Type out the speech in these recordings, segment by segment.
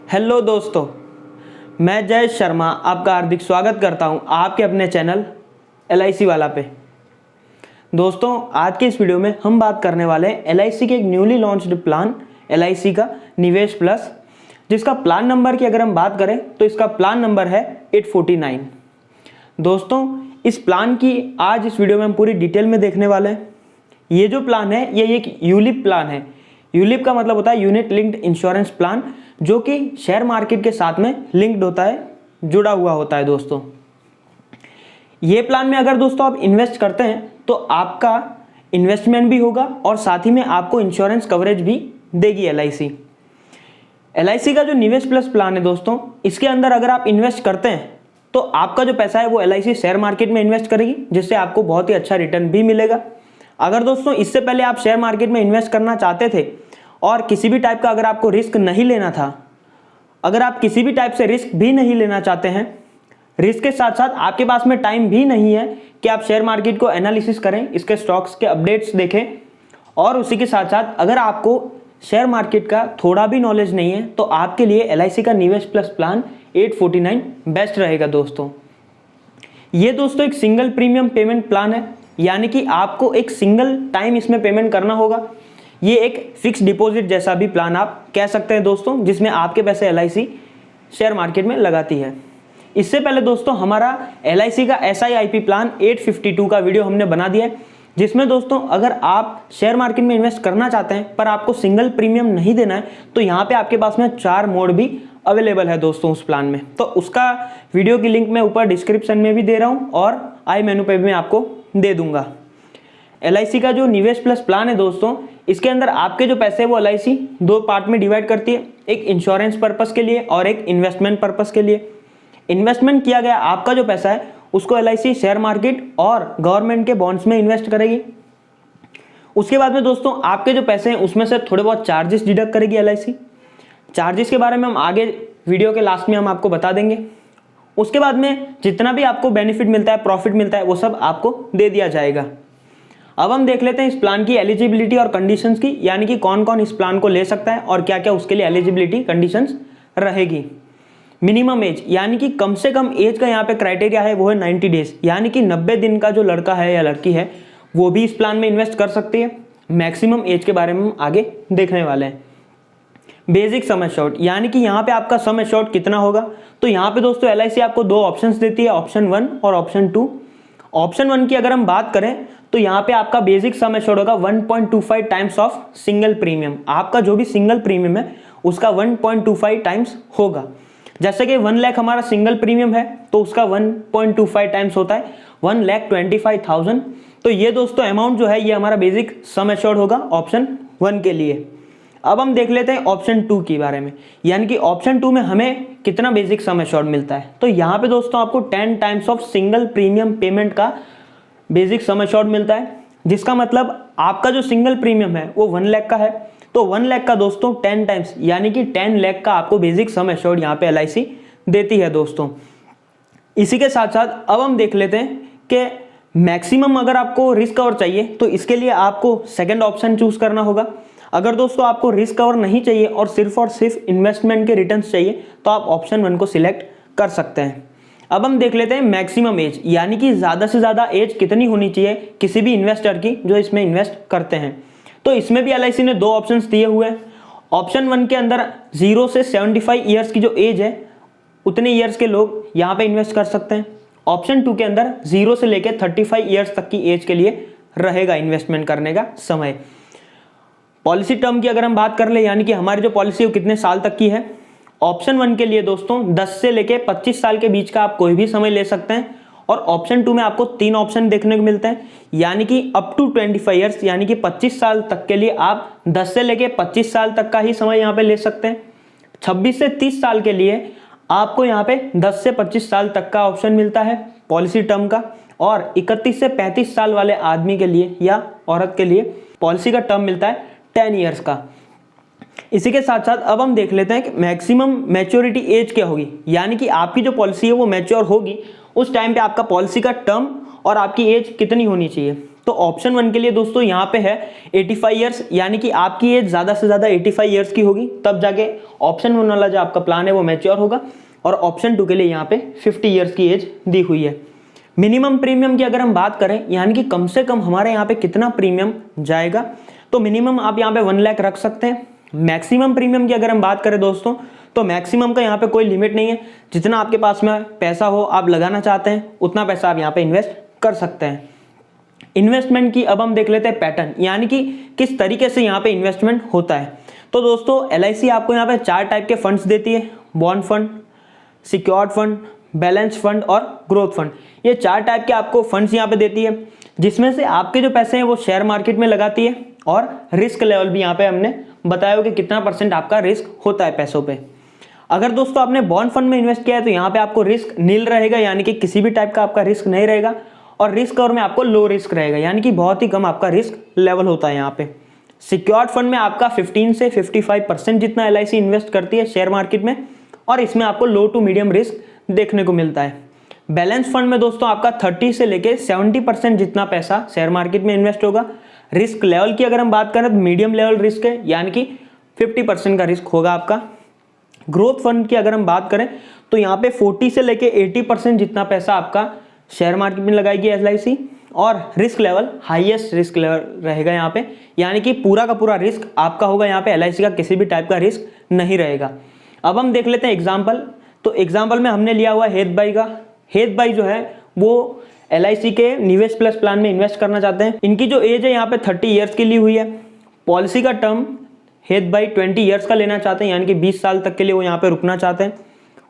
Hello दोस्तों, मैं जय शर्मा आपका हार्दिक स्वागत करता हूं आपके अपने चैनल LIC वाला पे। दोस्तों, आज के इस वीडियो में हम बात करने वाले हैं LIC के एक न्यूली लॉन्च्ड प्लान LIC का निवेश प्लस, जिसका प्लान नंबर की अगर हम बात करें तो इसका प्लान नंबर है 849। दोस्तों, इस प्लान की आज इस वीडियो में हम पूरी डिटेल में देखने वाले हैं। ये जो प्लान है ये एक यूलिप प्लान है। यूलिप का मतलब होता है यूनिट लिंक्ड इंश्योरेंस प्लान, जो कि शेयर मार्केट के साथ में लिंक्ड होता है, जुड़ा हुआ होता है। दोस्तों, ये प्लान में अगर दोस्तों आप इन्वेस्ट करते हैं तो आपका इन्वेस्टमेंट भी होगा और साथ ही में आपको इंश्योरेंस कवरेज भी देगी LIC। LIC का जो निवेश प्लस प्लान है दोस्तों, इसके अंदर अगर आप इन्वेस्ट करते हैं तो आपका जो पैसा है वो LIC शेयर मार्केट में इन्वेस्ट करेगी, जिससे आपको बहुत ही अच्छा रिटर्न भी मिलेगा। अगर दोस्तों इससे पहले आप शेयर मार्केट में इन्वेस्ट करना चाहते थे और किसी भी टाइप का अगर आपको रिस्क नहीं लेना था, अगर आप किसी भी टाइप से रिस्क भी नहीं लेना चाहते हैं, रिस्क के साथ साथ आपके पास में टाइम भी नहीं है कि आप शेयर मार्केट को एनालिसिस करें, इसके स्टॉक्स के अपडेट्स देखें, और उसी के साथ साथ अगर आपको शेयर मार्केट का थोड़ा भी नॉलेज नहीं है, तो आपके लिए LIC का निवेश प्लस प्लान 849 बेस्ट रहेगा। दोस्तों, ये दोस्तों एक सिंगल प्रीमियम पेमेंट प्लान है, यानी कि आपको एक सिंगल टाइम इसमें पेमेंट करना होगा। ये एक फिक्स डिपॉजिट जैसा भी प्लान आप कह सकते हैं दोस्तों, जिसमें आपके पैसे LIC शेयर मार्केट में लगाती है। इससे पहले दोस्तों हमारा LIC का SIP प्लान 852 का वीडियो हमने बना दिया है, जिसमें दोस्तों अगर आप शेयर मार्केट में इन्वेस्ट करना चाहते हैं पर आपको सिंगल प्रीमियम नहीं देना है, तो यहाँ पे आपके पास में 4 मोड भी अवेलेबल है दोस्तों उस प्लान में। तो उसका वीडियो की लिंक मैं ऊपर डिस्क्रिप्शन में भी दे रहा हूँ और आई मेनू पे भी मैं आपको दे दूंगा। LIC का जो निवेश प्लस प्लान है दोस्तों, इसके अंदर आपके जो पैसे हैं वो LIC 2 पार्ट में डिवाइड करती है, एक इंश्योरेंस पर्पस के लिए और एक इन्वेस्टमेंट पर्पस के लिए। इन्वेस्टमेंट किया गया आपका जो पैसा है उसको LIC शेयर मार्केट और गवर्नमेंट के बॉन्ड्स में इन्वेस्ट करेगी। उसके बाद में दोस्तों आपके जो पैसे हैं उसमें से थोड़े बहुत चार्जेस डिडक्ट करेगी LIC। चार्जेस के बारे में हम आगे वीडियो के लास्ट में हम आपको बता देंगे। उसके बाद में जितना भी आपको बेनिफिट मिलता है, प्रॉफिट मिलता है, वो सब आपको दे दिया जाएगा। अब हम देख लेते हैं इस प्लान की एलिजिबिलिटी और कंडीशंस की, यानी कि कौन कौन इस प्लान को ले सकता है और क्या क्या उसके लिए एलिजिबिलिटी कंडीशंस रहेगी। मिनिमम एज, यानी कि कम से कम एज का यहाँ पे क्राइटेरिया है वो है 90 डेज, यानी कि 90 दिन का जो लड़का है या लड़की है वो भी इस प्लान में इन्वेस्ट कर सकती है। मैक्सिमम एज के बारे में हम आगे देखने वाले हैं। बेसिक सम एश्योर्ड, यानी कि यहाँ पे आपका सम एश्योर्ड कितना होगा, तो यहाँ पे दोस्तों LIC आपको 2 ऑप्शंस देती है, ऑप्शन 1 और ऑप्शन 2। ऑप्शन 1 की अगर हम बात करें तो यहाँ पे आपका बेसिक सम एश्योर्ड होगा 1.25 टाइम्स ऑफ सिंगल प्रीमियम। आपका जो भी सिंगल प्रीमियम है उसका 1.25 टाइम्स होगा। जैसे कि 1 लाख हमारा सिंगल प्रीमियम है तो उसका 1.25 टाइम्स होता है 1,25,000। तो ये दोस्तों अमाउंट जो है ये हमारा बेसिक सम एश्योर्ड होगा ऑप्शन 1 के लिए। अब हम देख लेते हैं ऑप्शन 2 के बारे में, यानी कि ऑप्शन 2 में हमें कितना बेसिक सम एश्योर्ड मिलता है। तो यहाँ पे दोस्तों आपको 10 times of single premium payment का बेसिक सम एश्योर्ड मिलता है, जिसका मतलब आपका जो सिंगल प्रीमियम है वो 1 लाख का है, तो 1 लाख का दोस्तों 10 टाइम्स यानी कि 10 लाख का आपको बेसिक सम एश्योर्ड यहाँ पे LIC देती है दोस्तों। इसी के साथ साथ अब हम देख लेते हैं कि मैक्सिमम अगर आपको रिस्क कवर चाहिए तो इसके लिए आपको सेकंड ऑप्शन चूज करना होगा। अगर दोस्तों आपको रिस्क कवर नहीं चाहिए और सिर्फ इन्वेस्टमेंट के रिटर्न्स चाहिए तो आप ऑप्शन 1 को सिलेक्ट कर सकते हैं। अब हम देख लेते हैं मैक्सिमम एज, यानी कि ज़्यादा से ज़्यादा एज कितनी होनी चाहिए किसी भी इन्वेस्टर की जो इसमें इन्वेस्ट करते हैं। तो इसमें भी LIC ने 2 ऑप्शंस दिए हुए हैं। ऑप्शन 1 के अंदर 0 से 75 ईयर्स की जो एज है उतने ईयर्स के लोग यहाँ पे इन्वेस्ट कर सकते हैं। ऑप्शन 2 के अंदर 0 से लेकर 35 ईयर्स तक की एज के लिए रहेगा इन्वेस्टमेंट करने का समय। पॉलिसी टर्म की अगर हम बात कर ले, यानी कि हमारी जो पॉलिसी है वो कितने साल तक की है, ऑप्शन 1 के लिए दोस्तों 10 से लेके 25 साल के बीच का आप कोई भी समय ले सकते हैं। और ऑप्शन 2 में आपको 3 ऑप्शन देखने को मिलते हैं, यानी कि अप टू 25 ईयर्स, यानी कि 25 साल तक के लिए आप 10 से लेके 25 साल तक का ही समय यहाँ पे ले सकते हैं। 26 से 30 साल के लिए आपको यहाँ पे 10 से 25 साल तक का ऑप्शन मिलता है पॉलिसी टर्म का, और 31 से 35 साल वाले आदमी के लिए या औरत के लिए पॉलिसी का टर्म मिलता है 10 ईयर्स का। इसी के साथ साथ अब हम देख लेते हैं कि मैक्सिमम मैच्योरिटी एज क्या होगी, यानी कि आपकी जो पॉलिसी है वो मैच्योर होगी उस टाइम पे आपका पॉलिसी का टर्म और आपकी एज कितनी होनी चाहिए। तो ऑप्शन 1 के लिए दोस्तों यहाँ पे है 85 ईयर्स, यानी कि आपकी एज ज़्यादा से ज़्यादा 85 ईयर्स की होगी, तब जाके ऑप्शन 1 वाला जो आपका प्लान है वो मैच्योर होगा। और ऑप्शन 2 के लिए यहाँ पे 50 ईयर्स की एज दी हुई है। मिनिमम प्रीमियम की अगर हम बात करें, यानी कि कम से कम हमारे यहाँ पे कितना प्रीमियम जाएगा, तो मिनिमम आप यहाँ पे 1 लाख रख सकते हैं। मैक्सिमम प्रीमियम की अगर हम बात करें दोस्तों, तो मैक्सिमम का यहाँ पे कोई लिमिट नहीं है, जितना आपके पास में पैसा हो, आप लगाना चाहते हैं उतना पैसा आप यहाँ पे इन्वेस्ट कर सकते हैं। इन्वेस्टमेंट की अब हम देख लेते हैं पैटर्न, यानी कि किस तरीके से यहाँ पे इन्वेस्टमेंट होता है। तो दोस्तों LIC आपको यहाँ पे 4 टाइप के फंड्स देती है, bond fund, secured fund, balance fund और ग्रोथ फंड। ये 4 टाइप के आपको फंड्स यहाँ पे देती है, जिसमें से आपके जो पैसे हैं वो शेयर मार्केट में लगाती है, और रिस्क लेवल भी यहाँ पे हमने बताया हो कि कितना % आपका रिस्क होता है पैसों पे। अगर दोस्तों आपने बॉन्ड फंड में इन्वेस्ट किया है तो यहाँ पे आपको रिस्क नील रहेगा, यानी कि किसी भी टाइप का आपका रिस्क नहीं रहेगा, और रिस्क कवर में आपको लो रिस्क रहेगा, यानी कि बहुत ही कम आपका रिस्क लेवल होता है यहाँ पे। सिक्योर्ड फंड में आपका 15 से 55% जितना LIC इन्वेस्ट करती है शेयर मार्केट में, और इसमें आपको लो टू मीडियम रिस्क देखने को मिलता है। बैलेंस फंड में दोस्तों आपका 30 से लेके 70% जितना पैसा शेयर मार्केट में इन्वेस्ट होगा। रिस्क लेवल की अगर हम बात करें तो मीडियम लेवल रिस्क है, यानी कि 50% का रिस्क होगा आपका। ग्रोथ फंड की अगर हम बात करें तो यहाँ पे 40 से लेके 80% जितना पैसा आपका शेयर मार्केट में लगाएगी LIC, और risk level highest risk level रहेगा यहाँ पे, यानी कि पूरा का पूरा रिस्क आपका होगा यहाँ पे, LIC का किसी भी टाइप का रिस्क नहीं रहेगा। अब हम देख लेते हैं एग्जाम्पल। तो एग्जाम्पल में हमने लिया हुआ हेत भाई का। हेत भाई जो है वो LIC के निवेश प्लस प्लान में इन्वेस्ट करना चाहते हैं। इनकी जो एज है यहाँ पे 30 ईयर्स की ली हुई है। पॉलिसी का टर्म हेत भाई 20 ईयर्स का लेना चाहते हैं, यानी कि 20 साल तक के लिए वो यहाँ पे रुकना चाहते हैं।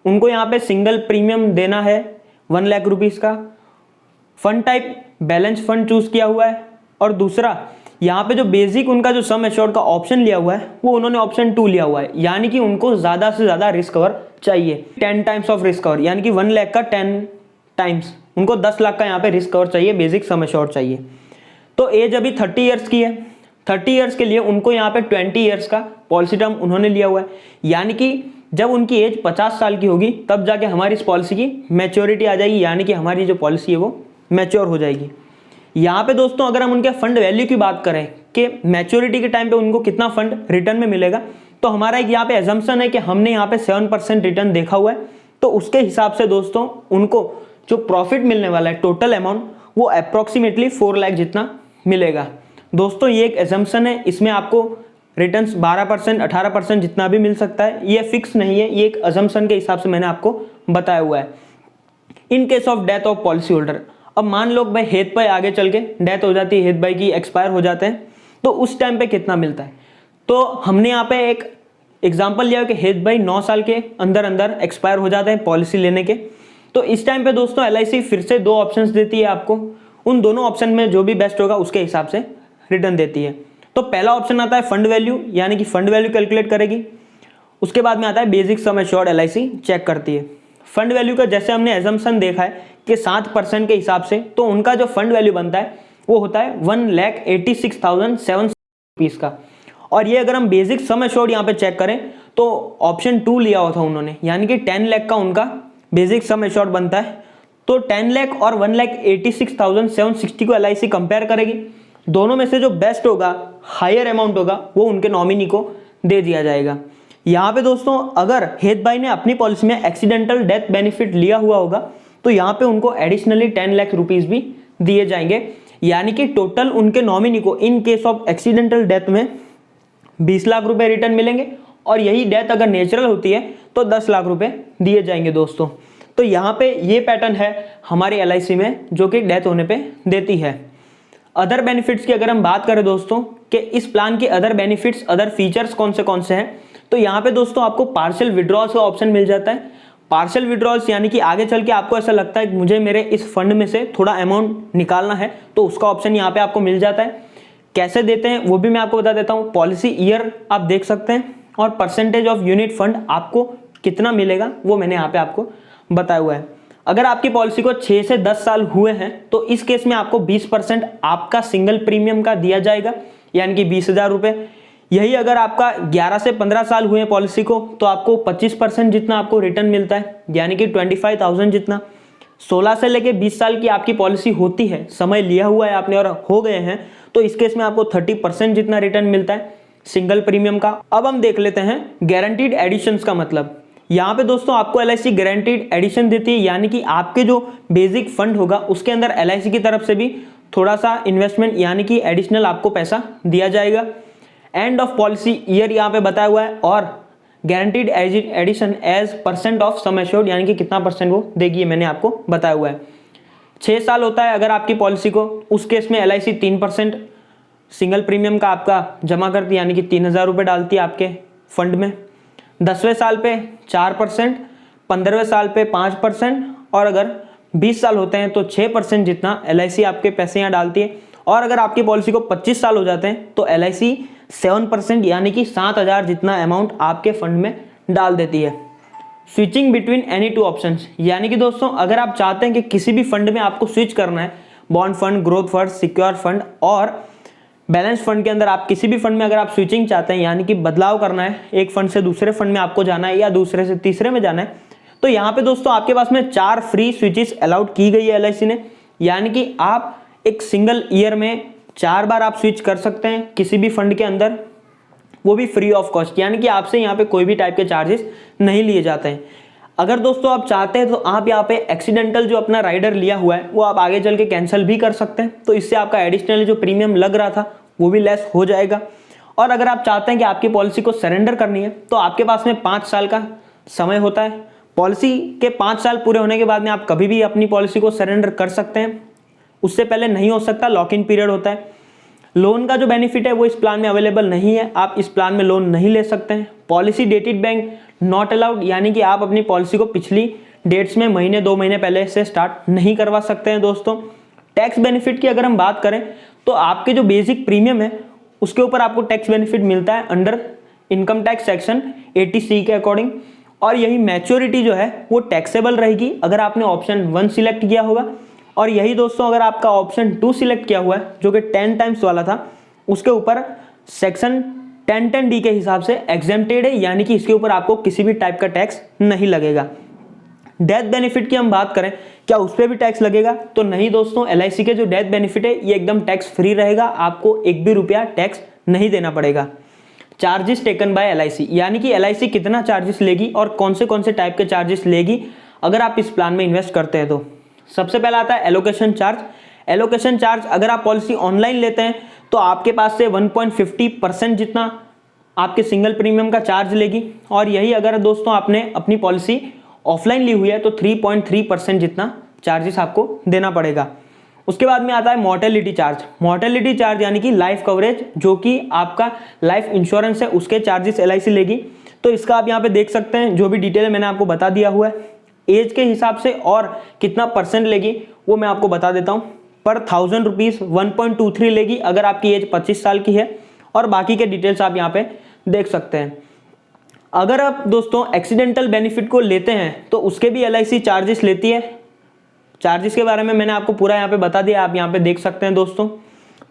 उनको यहाँ पे सिंगल प्रीमियम देना है 1 लाख रुपीज़ का। Fund type balance fund choose किया हुआ है, और दूसरा यहाँ पे जो बेसिक उनका जो सम एश्योर्ड का ऑप्शन लिया हुआ है वो उन्होंने ऑप्शन 2 लिया हुआ है, यानी कि उनको ज़्यादा से ज़्यादा रिस्क कवर चाहिए, 10 टाइम्स ऑफ रिस्क कवर, यानी कि 1 लाख का 10 टाइम्स, उनको 10 लाख का यहाँ पे रिस्क कवर चाहिए, बेसिक सम एश्योर्ड चाहिए। तो एज अभी 30 ईयर्स की है। 30 ईयर्स के लिए उनको यहाँ पे 20 ईयर्स का पॉलिसी टर्म उन्होंने लिया हुआ है, यानी कि जब उनकी एज 50 साल की होगी तब जाके हमारी इस पॉलिसी की मैच्योरिटी आ जाएगी, यानी कि हमारी जो पॉलिसी है वो मैच्योर हो जाएगी। यहाँ पे दोस्तों अगर हम उनके फंड वैल्यू की बात करें कि मैच्योरिटी के टाइम पे उनको कितना फंड रिटर्न में मिलेगा, तो हमारा एक यहाँ पे एजम्पशन है कि हमने यहाँ पे 7% रिटर्न देखा हुआ है, तो उसके हिसाब से दोस्तों उनको जो प्रॉफिट मिलने वाला है टोटल अमाउंट वो अप्रॉक्सीमेटली 4 लाख जितना मिलेगा। दोस्तों ये एक एजम्पशन है, इसमें आपको रिटर्न्स 12% 18% जितना भी मिल सकता है, ये फिक्स नहीं है, ये एक एजम्पशन के हिसाब से मैंने आपको बताया हुआ है। In case of death of policy holder, अब मान लो भाई हेत भाई आगे चल के डेथ हो जाती है, हेत भाई की एक्सपायर हो जाते हैं, तो उस टाइम पे कितना मिलता है। तो हमने यहाँ पे एक एग्जांपल लिया कि हेत भाई 9 साल के अंदर अंदर एक्सपायर हो जाते हैं पॉलिसी लेने के, तो इस टाइम पे दोस्तों LIC फिर से 2 ऑप्शंस देती है आपको, उन दोनों ऑप्शन में जो भी बेस्ट होगा उसके हिसाब से रिटर्न देती है। तो पहला ऑप्शन आता है फंड वैल्यू, यानी कि फंड वैल्यू कैलकुलेट करेगी। उसके बाद में आता है basic sum assured LIC check करती है। फंड वैल्यू का जैसे हमने एजम्पशन देखा है कि 7% के हिसाब से, तो उनका जो फंड वैल्यू बनता है वो होता है 1,86,700 रुपीज़ का। और ये अगर हम बेसिक सम एश्योर्ड यहाँ पे चेक करें तो ऑप्शन 2 लिया हुआ था उन्होंने, यानी कि 10 लाख का उनका बेसिक सम एश्योर्ड बनता है। तो 10 लाख और 1,86,760 को LIC कंपेयर करेगी, दोनों में से जो बेस्ट होगा, हायर अमाउंट होगा, वो उनके नॉमिनी को दे दिया जाएगा। यहाँ पे दोस्तों अगर हेत भाई ने अपनी पॉलिसी में एक्सीडेंटल डेथ बेनिफिट लिया हुआ होगा तो यहाँ पे उनको एडिशनली 10 लाख रुपीज़ भी दिए जाएंगे, यानी कि टोटल उनके नॉमिनी को in case of accidental death में 20 लाख रुपए रिटर्न मिलेंगे, और यही डेथ अगर नेचुरल होती है तो 10 लाख रुपए दिए जाएंगे दोस्तों। तो यहाँ पे ये पैटर्न है हमारी LIC में जो कि डेथ होने पे देती है। अदर बेनिफिट्स की अगर हम बात करें दोस्तों कि इस प्लान के अदर बेनिफिट्स, अदर फीचर्स कौन से हैं, तो यहाँ पे दोस्तों आपको पार्शियल विड्रॉल्स का ऑप्शन मिल जाता है। पार्शियल विड्रॉल्स यानी कि आगे चल के आपको ऐसा लगता है कि मुझे मेरे इस फंड में से थोड़ा अमाउंट निकालना है, तो उसका ऑप्शन यहाँ पे आपको मिल जाता है। कैसे देते हैं वो भी मैं आपको बता देता हूँ। पॉलिसी ईयर आप देख सकते हैं, और परसेंटेज ऑफ यूनिट फंड आपको कितना मिलेगा वो मैंने यहाँ पे आपको बताया हुआ है। अगर आपकी पॉलिसी को 6 से 10 साल हुए हैं तो इस केस में आपको 20% आपका सिंगल प्रीमियम का दिया जाएगा, यानी कि 20,000 रुपये। यही अगर आपका 11 से 15 साल हुए पॉलिसी को तो आपको 25% जितना आपको रिटर्न मिलता है, यानी कि 25,000 जितना। 16 से लेके 20 साल की आपकी पॉलिसी होती है, समय लिया हुआ है आपने और हो गए हैं, तो इस केस में आपको 30% जितना रिटर्न मिलता है सिंगल प्रीमियम का। अब हम देख लेते हैं गारंटीड एडिशंस का मतलब। यहाँ पे दोस्तों आपको LIC गारंटीड एडिशन देती है, यानी कि आपके जो बेसिक फंड होगा उसके अंदर LIC की तरफ से भी थोड़ा सा इन्वेस्टमेंट यानी कि एडिशनल आपको पैसा दिया जाएगा। एंड ऑफ पॉलिसी ईयर यहाँ पे बताया हुआ है, और guaranteed addition as % of sum assured, यानी कि कितना % वो देगी ये मैंने आपको बताया हुआ है। 6 साल होता है अगर आपकी पॉलिसी को, उस केस में LIC 3% सिंगल प्रीमियम का आपका जमा करती है, यानी कि 3,000 रुपये डालती है आपके फंड में। 10वें साल पे 4%, 15वें साल पे 5%, और अगर 20 साल होते हैं तो 6% जितना LIC आपके पैसे यहाँ डालती है। और अगर आपकी पॉलिसी को 25 साल हो जाते हैं तो LIC 7% यानी कि 7,000 जितना अमाउंट आपके फंड में डाल देती है। Switching between any two options, यानी कि दोस्तों अगर आप चाहते हैं कि किसी भी फंड में आपको स्विच करना है, bond fund, growth fund, secure fund और बैलेंस फंड के अंदर आप किसी भी फंड में अगर आप स्विचिंग चाहते हैं, यानी कि बदलाव करना है, एक फंड से दूसरे फंड में आपको जाना है या दूसरे से तीसरे में जाना है, तो यहाँ पे दोस्तों आपके पास में 4 फ्री स्विचेस अलाउड की गई है LIC ने, यानी कि आप एक सिंगल ईयर में 4 बार आप स्विच कर सकते हैं किसी भी फंड के अंदर, वो भी फ्री ऑफ कॉस्ट, यानी कि आपसे यहाँ पे कोई भी टाइप के चार्जेस नहीं लिए जाते हैं। अगर दोस्तों आप चाहते हैं तो आप यहाँ पे एक्सीडेंटल जो अपना राइडर लिया हुआ है वो आप आगे चल के कैंसिल भी कर सकते हैं, तो इससे आपका एडिशनल जो प्रीमियम लग रहा था वो भी लेस हो जाएगा। और अगर आप चाहते हैं कि आपकी पॉलिसी को सरेंडर करनी है तो आपके पास में 5 साल का समय होता है। पॉलिसी के 5 साल पूरे होने के बाद में आप कभी भी अपनी पॉलिसी को सरेंडर कर सकते हैं, उससे पहले नहीं हो सकता, लॉक इन पीरियड होता है। लोन का जो बेनिफिट है वो इस प्लान में अवेलेबल नहीं है, आप इस प्लान में लोन नहीं ले सकते हैं। Policy dated bank not allowed, यानी कि आप अपनी पॉलिसी को पिछली डेट्स में महीने 2 महीने पहले से स्टार्ट नहीं करवा सकते हैं दोस्तों। टैक्स बेनिफिट की अगर हम बात करें तो आपके जो बेसिक प्रीमियम है उसके ऊपर आपको टैक्स बेनिफिट मिलता है under income tax section 80C के अकॉर्डिंग, और यही मैच्योरिटी जो है वो टैक्सेबल रहेगी अगर आपने ऑप्शन 1 सिलेक्ट किया होगा। और यही दोस्तों अगर आपका ऑप्शन 2 सिलेक्ट किया हुआ है जो कि 10 टाइम्स वाला था, उसके ऊपर सेक्शन 10(10)D के हिसाब से एग्जेम्प्टेड है, यानी कि इसके ऊपर आपको किसी भी टाइप का टैक्स नहीं लगेगा। डेथ बेनिफिट की हम बात करें, क्या उस पर भी टैक्स लगेगा? तो नहीं दोस्तों, LIC के जो डेथ बेनिफिट है ये एकदम टैक्स फ्री रहेगा, आपको 1 भी रुपया टैक्स नहीं देना पड़ेगा। चार्जेस टेकन बाय LIC, यानी कि LIC कितना चार्जेस लेगी और कौन से टाइप के चार्जेस लेगी अगर आप इस प्लान में इन्वेस्ट करते हैं। तो सबसे पहला आता है एलोकेशन चार्ज। एलोकेशन चार्ज अगर आप पॉलिसी ऑनलाइन लेते हैं तो आपके पास से 1.50% जितना आपके सिंगल प्रीमियम का चार्ज लेगी, और यही अगर दोस्तों आपने अपनी पॉलिसी ऑफलाइन ली हुई है तो 3.3% जितना चार्जेस आपको देना पड़ेगा। उसके बाद में आता है मॉर्टेलिटी चार्ज। मॉर्टेलिटी चार्ज यानी कि लाइफ कवरेज, जो कि आपका लाइफ इंश्योरेंस है, उसके चार्जेस LIC लेगी। तो इसका आप यहाँ पे देख सकते हैं, जो भी डिटेल मैंने आपको बता दिया हुआ है। एज के हिसाब से और कितना % लेगी वो मैं आपको बता देता हूँ। पर 1000 रुपीज़ 1.23 लेगी अगर आपकी एज 25 साल की है, और बाकी के डिटेल्स आप यहाँ पे देख सकते हैं। अगर आप दोस्तों एक्सीडेंटल बेनिफिट को लेते हैं तो उसके भी LIC चार्जेस लेती है। चार्जेस के बारे में मैंने आपको पूरा यहाँ पे बता दिया, आप यहाँ पे देख सकते हैं दोस्तों।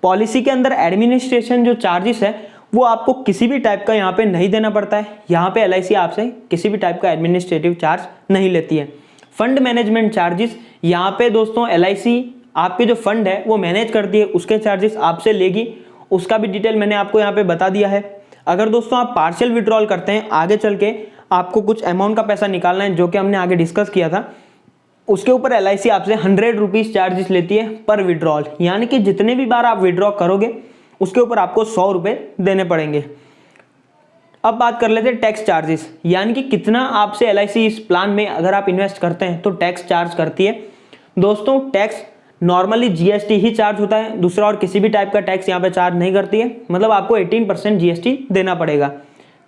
पॉलिसी के अंदर एडमिनिस्ट्रेशन जो चार्जेस है वो आपको किसी भी टाइप का यहाँ पे नहीं देना पड़ता है। यहाँ पे LIC आपसे किसी भी टाइप का एडमिनिस्ट्रेटिव चार्ज नहीं लेती है। फंड मैनेजमेंट चार्जेस, यहाँ पे दोस्तों LIC आपके जो फंड है वो मैनेज करती है, उसके चार्जेस आपसे लेगी, उसका भी डिटेल मैंने आपको यहाँ पे बता दिया है। अगर दोस्तों आप पार्शियल विड्रॉल करते हैं, आगे चल के आपको कुछ अमाउंट का पैसा निकालना है जो कि हमने आगे डिस्कस किया था, उसके ऊपर LIC आपसे 100 रुपीज़ चार्जेस लेती है पर विड्रॉल, यानी कि जितने भी बार आप विड्रॉ करोगे उसके ऊपर आपको 100 रुपये देने पड़ेंगे। अब बात कर लेते हैं टैक्स चार्जेस, यानी कि कितना आपसे LIC इस प्लान में अगर आप इन्वेस्ट करते हैं तो टैक्स चार्ज करती है। दोस्तों टैक्स नॉर्मली GST ही चार्ज होता है, दूसरा और किसी भी टाइप का टैक्स यहाँ पे चार्ज नहीं करती है, मतलब आपको 18% GST देना पड़ेगा।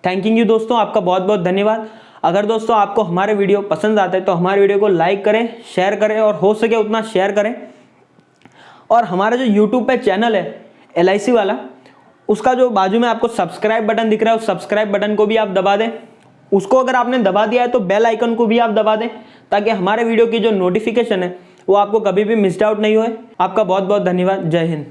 थैंक यू दोस्तों, आपका बहुत बहुत धन्यवाद। अगर दोस्तों आपको हमारे वीडियो पसंद आते हैं तो हमारे वीडियो को लाइक करें, शेयर करें, और हो सके उतना शेयर करें। और हमारा जो यूट्यूब पे चैनल है LIC वाला, उसका जो बाजू में आपको सब्सक्राइब बटन दिख रहा है उस सब्सक्राइब बटन को भी आप दबा दें। उसको अगर आपने दबा दिया है तो बेल आइकन को भी आप दबा दें, ताकि हमारे वीडियो की जो नोटिफिकेशन है वो आपको कभी भी मिस्ड आउट नहीं होए। आपका बहुत बहुत धन्यवाद। जय हिंद।